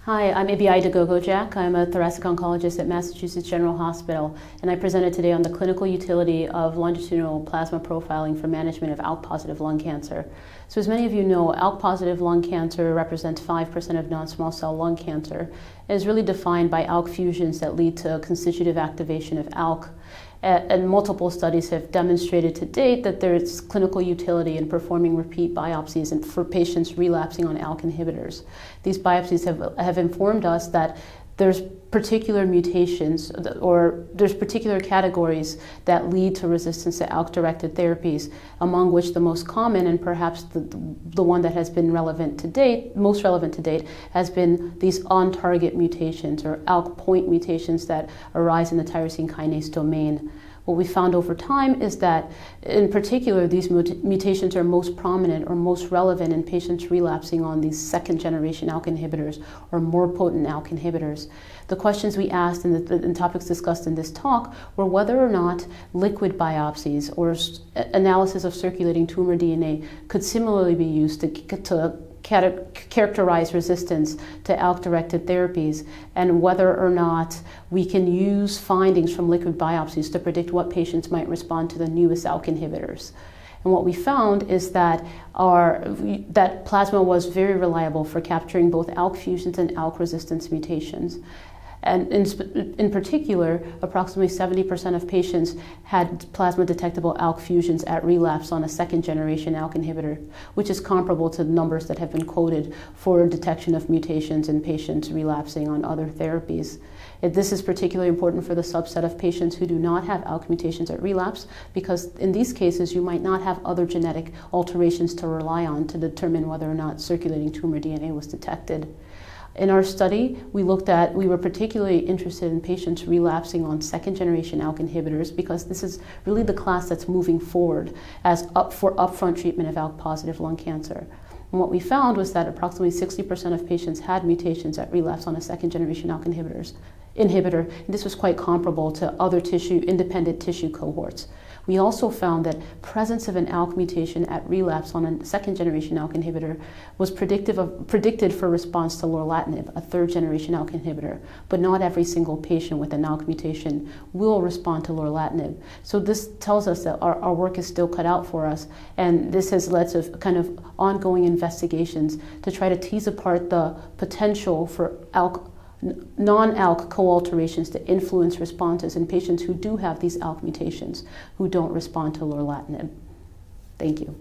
Hi, I'm Ibiayi Dagogo-Jack. I'm a thoracic oncologist at Massachusetts General Hospital, and I presented today on the clinical utility of longitudinal plasma profiling for management of ALK-positive lung cancer. So as many of you know, ALK-positive lung cancer represents 5% of non-small cell lung cancer. It is really defined by ALK fusions that lead to constitutive activation of ALK. And multiple studies have demonstrated to date that there is clinical utility in performing repeat biopsies and for patients relapsing on ALK inhibitors. These biopsies have informed us that there's particular mutations or there's particular categories that lead to resistance to ALK-directed therapies, among which the most common and perhaps the one that has been most relevant to date, has been these on-target mutations or ALK point mutations that arise in the tyrosine kinase domain. What we found over time is that, in particular, these mutations are most prominent or most relevant in patients relapsing on these second-generation ALK inhibitors or more potent ALK inhibitors. The questions we asked and topics discussed in this talk were whether or not liquid biopsies or analysis of circulating tumor DNA could similarly be used to characterize resistance to ALK-directed therapies, and whether or not we can use findings from liquid biopsies to predict what patients might respond to the newest ALK inhibitors. And what we found is that that plasma was very reliable for capturing both ALK fusions and ALK resistance mutations. And in particular, approximately 70% of patients had plasma-detectable ALK fusions at relapse on a second-generation ALK inhibitor, which is comparable to the numbers that have been quoted for detection of mutations in patients relapsing on other therapies. This is particularly important for the subset of patients who do not have ALK mutations at relapse, because in these cases, you might not have other genetic alterations to rely on to determine whether or not circulating tumor DNA was detected. In our study, we were particularly interested in patients relapsing on second-generation ALK inhibitors because this is really the class that's moving forward for upfront treatment of ALK-positive lung cancer. And what we found was that approximately 60% of patients had mutations at relapse on a second-generation ALK inhibitor. And this was quite comparable to other independent tissue cohorts. We also found that presence of an ALK mutation at relapse on a second-generation ALK inhibitor was predicted for response to lorlatinib, a third-generation ALK inhibitor, but not every single patient with an ALK mutation will respond to lorlatinib. So this tells us that our work is still cut out for us, and this has led to kind of ongoing investigations to try to tease apart the potential for non-ALK co-alterations to influence responses in patients who do have these ALK mutations who don't respond to lorlatinib. Thank you.